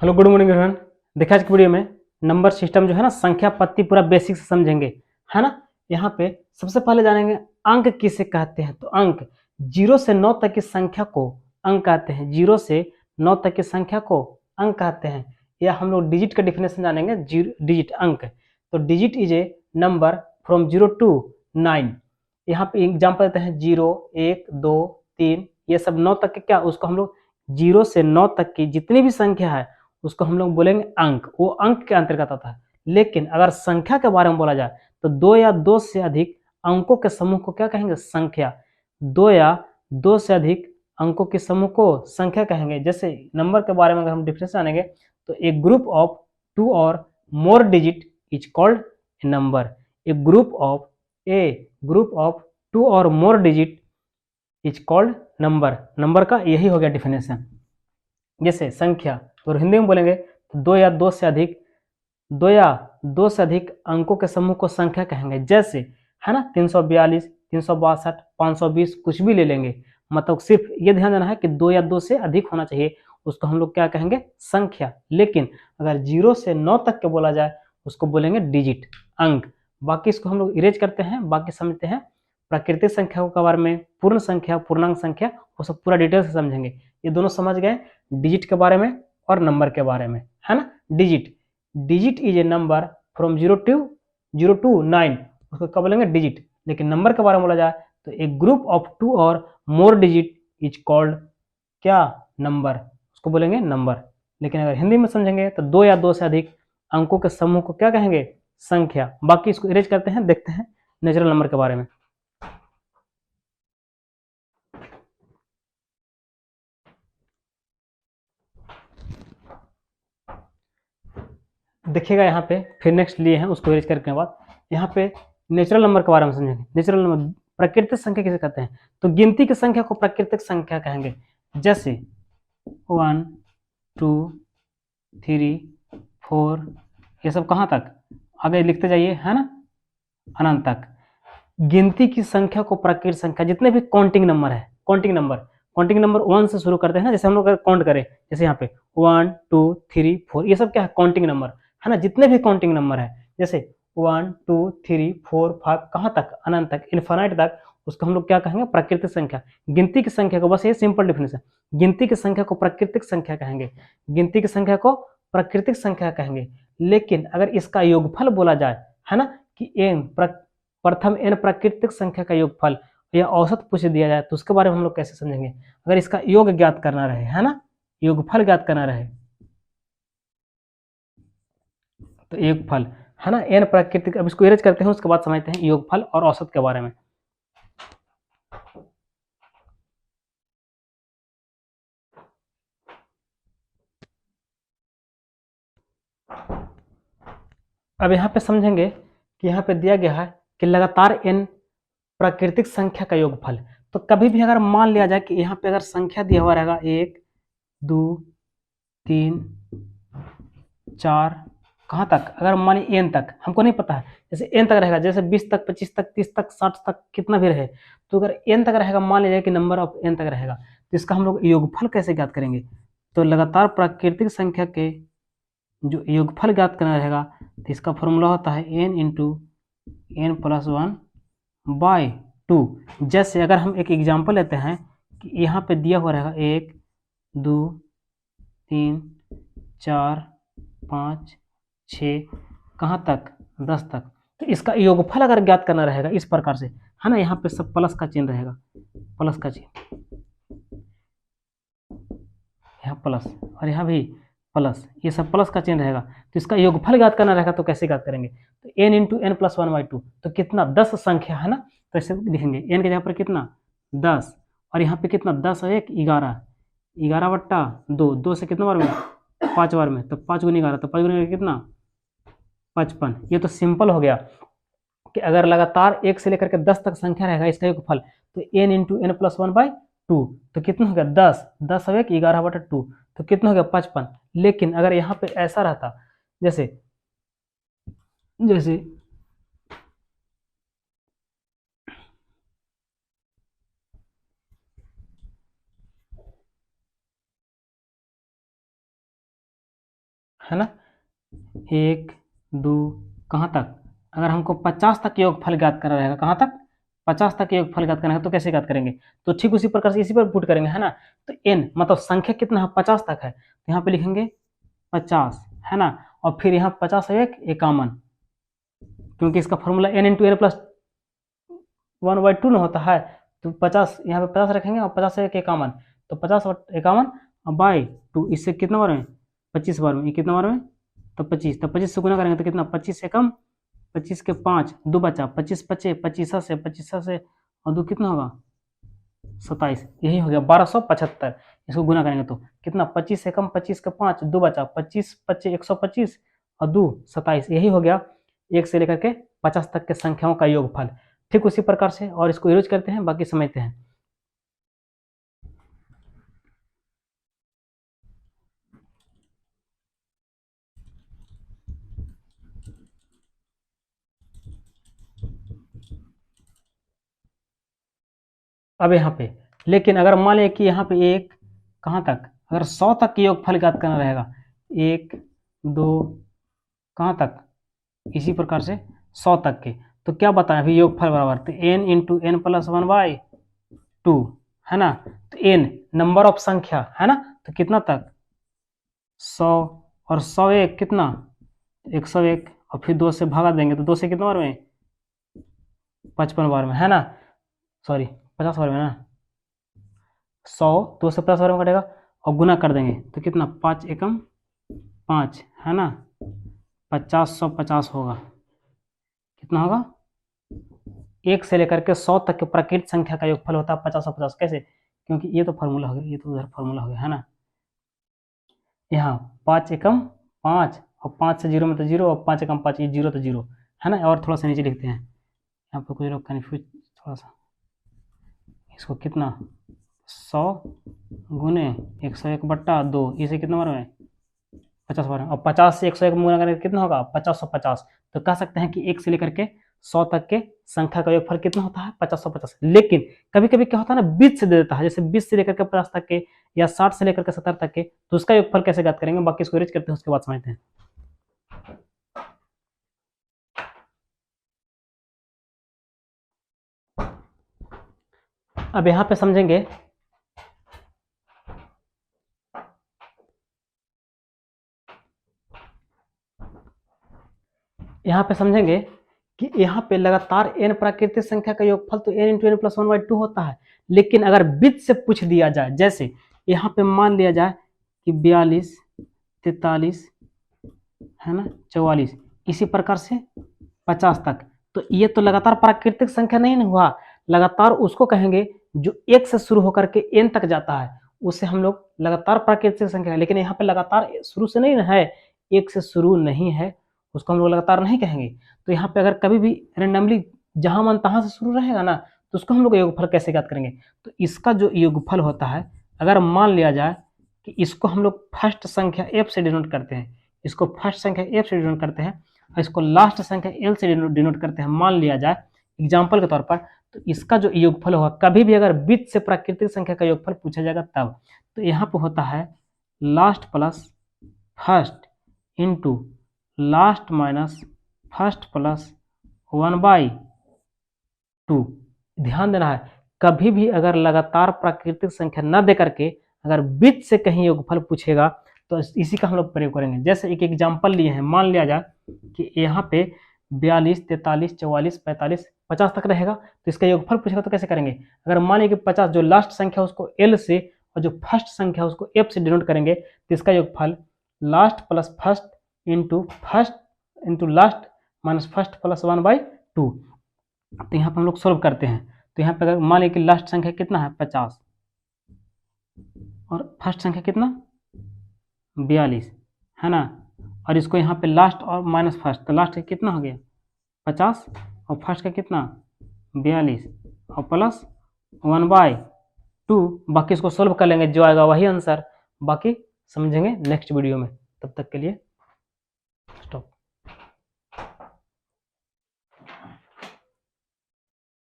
Hello good morning everyone. देखा आज की वीडियो में नंबर सिस्टम जो है ना, संख्या पत्ती पूरा बेसिक से समझेंगे, है ना। यहाँ पे सबसे पहले जानेंगे अंक किसे कहते हैं। तो अंक 0 से 9 तक की संख्या को अंक कहते हैं। 0 से 9 तक की संख्या को अंक कहते हैं। या हम लोग डिजिट का डिफिनेशन जानेंगे। डिजिट अंक, तो digit is a number from 0 to 9। यहाँ पे एग्जाम्पल देते हैं 0, 1, 2, 3, ये सब 9 तक के क्या, उसको हम लोग 0 से 9 तक की जितनी भी संख्या है उसको हम लोग बोलेंगे अंक। वो अंक के अंतर्गत आता है। लेकिन अगर संख्या के बारे में बोला जाए तो 2 या 2 से अधिक अंकों के समूह को क्या कहेंगे, संख्या। 2 या 2 से अधिक अंकों के समूह को संख्या कहेंगे। जैसे नंबर के बारे में अगर हम डिफरेंस जानेंगे तो ए group of 2 or more digit is called a number. A group of 2 or more digit is called number. Number का यही हो गया डिफिनेशन। जैसे संख्या तो हिंदी में बोलेंगे तो 2 या 2 से अधिक 2 या 2 से अधिक अंकों के समूह को संख्या कहेंगे। जैसे है ना 342, 362, 520 कुछ भी ले लेंगे। मतलब सिर्फ ये ध्यान देना है कि 2 या 2 से अधिक होना चाहिए, उसको हम लोग क्या कहेंगे, संख्या। लेकिन अगर 0 से 9 तक के बोला जाए उसको बोलेंगे डिजिट, अंक। बाकी इसको हम लोग इरेज करते हैं, बाकी समझते हैं प्राकृतिक संख्या के बारे में, पूर्ण संख्या, पूर्णांक संख्या, वो सब पूरा डिटेल से समझेंगे। ये दोनों समझ गए, डिजिट के बारे में और नंबर के बारे में, है ना। Digit is a number from 0 to 9, उसको क्या बोलेंगे, डिजिट। लेकिन नंबर के बारे में बोला जाए तो एक group of 2 or more digit is called क्या, नंबर, उसको बोलेंगे नंबर। लेकिन अगर हिंदी में समझेंगे तो 2 या 2 से अधिक अंकों के समूह को क्या कहेंगे, संख्या। बाकी इसको इरेज करते हैं, देखते हैं नेचुरल नंबर के बारे में। देखिएगा यहाँ पे फिर नेक्स्ट लिए हैं, उसको इरेज करने के बाद यहाँ पे नेचुरल नंबर के बारे में समझेंगे। नेचुरल नंबर प्राकृतिक संख्या किसे कहते हैं, तो गिनती की संख्या को प्राकृतिक संख्या कहेंगे। जैसे 1, 2, 3, 4, ये सब कहाँ तक आगे लिखते जाइए, है ना, अनंत तक। गिनती की संख्या को प्राकृतिक संख्या, जितने भी काउंटिंग नंबर है, काउंटिंग नंबर 1 से शुरू करते हैं ना। जैसे हम लोग अगर काउंट करें, जैसे यहाँ पे 1, 2, 3, 4, ये सब क्या है, काउंटिंग नंबर, है ना। जितने भी काउंटिंग नंबर है, जैसे 1, 2, 3, 4, 5, कहाँ तक, अनंत तक, इन्फिनाइट तक, उसको हम लोग क्या कहेंगे, प्राकृतिक संख्या। गिनती की संख्या को, बस ये सिंपल डिफिनेशन, गिनती की संख्या को प्राकृतिक संख्या कहेंगे। गिनती की संख्या को प्राकृतिक संख्या कहेंगे। लेकिन अगर इसका योगफल बोला जाए, है ना, कि एन प्रथम एन प्राकृतिक संख्या का योगफल या औसत पूछ दिया जाए तो उसके बारे में हम लोग कैसे समझेंगे। अगर इसका योग ज्ञात करना रहे, है ना, योगफल ज्ञात करना रहे, तो योगफल, है ना, एन प्राकृतिक। अब इसको इरेज करते हैं, उसके बाद समझते हैं योगफल और औसत के बारे में। अब यहाँ पे समझेंगे कि यहाँ पे दिया गया है कि लगातार एन प्राकृतिक संख्या का योगफल। तो कभी भी अगर मान लिया जाए कि यहाँ पे अगर संख्या दिया हुआ रहेगा 1, 2, 3, 4, कहाँ तक, अगर मानिए एन तक, हमको नहीं पता है, जैसे एन तक रहेगा, जैसे 20 तक, 25 तक, 30 तक, 60 तक, कितना भी रहे, तो अगर एन तक रहेगा, मान लीजिए कि नंबर ऑफ एन तक रहेगा, तो इसका हम लोग योगफल कैसे ज्ञात करेंगे। तो लगातार प्राकृतिक संख्या के जो योगफल ज्ञात करना रहेगा, तो इसका फॉर्मूला होता है n into n plus 1 by 2। जैसे अगर हम एक एग्जाम्पल लेते हैं कि यहाँ पे दिया हुआ रहेगा 1, 2, 3, 4, 5, 6, कहाँ तक, 10 तक। तो इसका योगफल अगर ज्ञात करना रहेगा इस प्रकार से, है ना, यहाँ पे सब प्लस का चिन्ह रहेगा, प्लस का चिन्ह, यहाँ प्लस और यहाँ भी प्लस, ये सब प्लस का चिन्ह रहेगा। तो इसका योगफल ज्ञात करना रहेगा तो कैसे ज्ञात करेंगे, तो n into n plus 1 by 2, तो कितना, 10 संख्या, है ना, तो ऐसे लिखेंगे एन के जगह पर कितना 10, और यहाँ पे कितना 10 और 1 11, 11 बट्टा 2, 2 से कितना बार में, 5 बार में, तो 5 गुनी 11, तो 5 गुनी कितना 55। ये तो सिंपल हो गया कि अगर लगातार 1 से लेकर के 10 तक संख्या रहेगा इसका योगफल, तो n into n plus 1 by 2, तो कितना हो गया 10, 10 और 1 11 बटा 2, तो कितना हो गया 55। लेकिन अगर यहाँ पे ऐसा रहता, जैसे जैसे है ना, 1 2 कहाँ तक, अगर हमको 50 तक योगफल ज्ञात करना रहेगा, कहाँ तक, 50 तक योगफल ज्ञात करना है तो कैसे ज्ञात करेंगे, तो ठीक उसी प्रकार से इसी पर पुट करेंगे, है ना। तो n मतलब संख्या कितना है, 50 तक है, तो यहाँ पे लिखेंगे 50, है ना, और फिर यहाँ 50 है 51, क्योंकि इसका formula n into n plus 1/2 न होता है, तो 50 यहाँ पे 50 रखेंगे और 50 से 51, तो 50 और 51/2, इससे कितना बार में, 25 बार में, ये कितना बार में, तो 25, तो 25 से गुना करेंगे तो कितना, 25 से कम, 25 के 5, 2 बचा, 25 25 25 से और 2 कितना होगा, 27, यही हो गया 1275। इसको गुना करेंगे तो कितना, 25 से कम, 25 के 5, 2 बचा, 25 25 125 और 2 27, यही हो गया 1 से लेकर के 50 तक के संख्याओं का योगफल। ठीक उसी प्रकार से और इसको यूज करते हैं, बाकी समझते हैं। अब यहाँ पे लेकिन अगर मान लिया कि यहाँ पे एक कहाँ तक, अगर 100 तक के योगफल ज्ञात करना रहेगा, 1 2 कहाँ तक, इसी प्रकार से 100 तक के, तो क्या बताएं अभी योगफल बराबर, तो n इंटू एन प्लस 1/2, है ना, तो n नंबर ऑफ संख्या, है ना, तो कितना तक, 100 और 101 कितना, 101, और फिर 2 से भागा देंगे तो 2 से कितना बार में, 55 बार में, है ना, सॉरी 50 बार में ना, 100 2 से 50 बार में कटेगा और गुना कर देंगे तो कितना, 5 एकम 5, है ना, 50 150 होगा, कितना होगा, 1 से लेकर के 100 तक के प्राकृत संख्या का योगफल होता है 50 और 50, कैसे, क्योंकि ये तो फॉर्मूला हो गया, ये तो उधर फॉर्मूला हो गया, है ना, यहाँ 5 एकम 5 और 5 से 0 में तो 0 और 5 एकम 5, ये 0 तो 0, है ना, और थोड़ा सा नीचे लिखते हैं, यहाँ पर कुछ लोग कन्फ्यूज थोड़ा सा, इसको कितना, 100 गुने 101/2, इसे कितना बार में, 50 बार में, और 50 से 101 में गुना करेंगे कितना होगा, 50 और 50, तो कह सकते हैं कि 1 से लेकर के 100 तक के संख्या का योगफल कितना होता है, 50 और 50। लेकिन कभी कभी क्या होता है ना, 20 से दे देता है, जैसे 20 से लेकर के 50 तक के या 60 से लेकर के 70 तक के, तो उसका योगफल कैसे ज्ञात करेंगे, बाकी इसको रीच करते हैं, उसके बाद समझते हैं। अब यहाँ पे समझेंगे, यहाँ पे समझेंगे कि यहाँ पे लगातार n प्राकृतिक संख्या का योगफल तो n इंटू एन प्लस 1/2 होता है, लेकिन अगर बीच से पूछ दिया जाए, जैसे यहाँ पे मान लिया जाए कि 42 43, है ना, 44, इसी प्रकार से 50 तक, तो ये तो लगातार प्राकृतिक संख्या नहीं ना हुआ, लगातार उसको कहेंगे जो 1 से शुरू होकर के n तक जाता है, उसे हम लोग लगातार प्राकृतिक संख्या, लेकिन यहाँ पे लगातार शुरू से नहीं है, 1 से शुरू नहीं है, उसको हम लोग लगातार नहीं कहेंगे। तो यहाँ पे अगर कभी भी रेंडमली जहां मन तहां से शुरू रहेगा ना, तो उसको हम लोग योगफल कैसे ज्ञात करेंगे, तो इसका जो योगफल होता है, अगर मान लिया जाए कि इसको हम लोग फर्स्ट संख्या f से डिनोट करते हैं, इसको फर्स्ट संख्या f से डिनोट करते हैं और इसको लास्ट संख्या l से डिनोट करते हैं, मान लिया जाए एग्जाम्पल के तौर पर, तो इसका जो योगफल होगा, कभी भी अगर बीच से प्राकृतिक संख्या का योगफल पूछा जाएगा तब, तो यहाँ पे होता है last plus first into last minus first plus 1/2। ध्यान देना है, कभी भी अगर लगातार प्राकृतिक संख्या न दे करके अगर बीच से कहीं योगफल पूछेगा तो इसी का हम लोग प्रयोग करेंगे। जैसे एक एग्जांपल लिए हैं, मान लिया जाए कि यहाँ पे 42 43 44 45 50 तक रहेगा, तो इसका योगफल पूछेगा तो कैसे करेंगे, अगर मान लिया कि 50 जो लास्ट संख्या उसको L से और जो फर्स्ट संख्या उसको F से डिनोट करेंगे, तो इसका योगफल last plus first into last minus first plus 1/2। तो यहाँ पे हम लोग सोल्व करते हैं, तो यहाँ पे अगर मान लिया कि लास्ट संख्या कितना है 50 और फर्स्ट संख्या कितना 42, है ना, और इसको यहाँ पे लास्ट और माइनस फर्स्ट, तो लास्ट कितना हो गया 50 और फर्स्ट का कितना 42 और प्लस 1/2, बाकी इसको सोल्व कर लेंगे, जो आएगा वही आंसर, बाकी समझेंगे नेक्स्ट वीडियो में। तब तक के लिए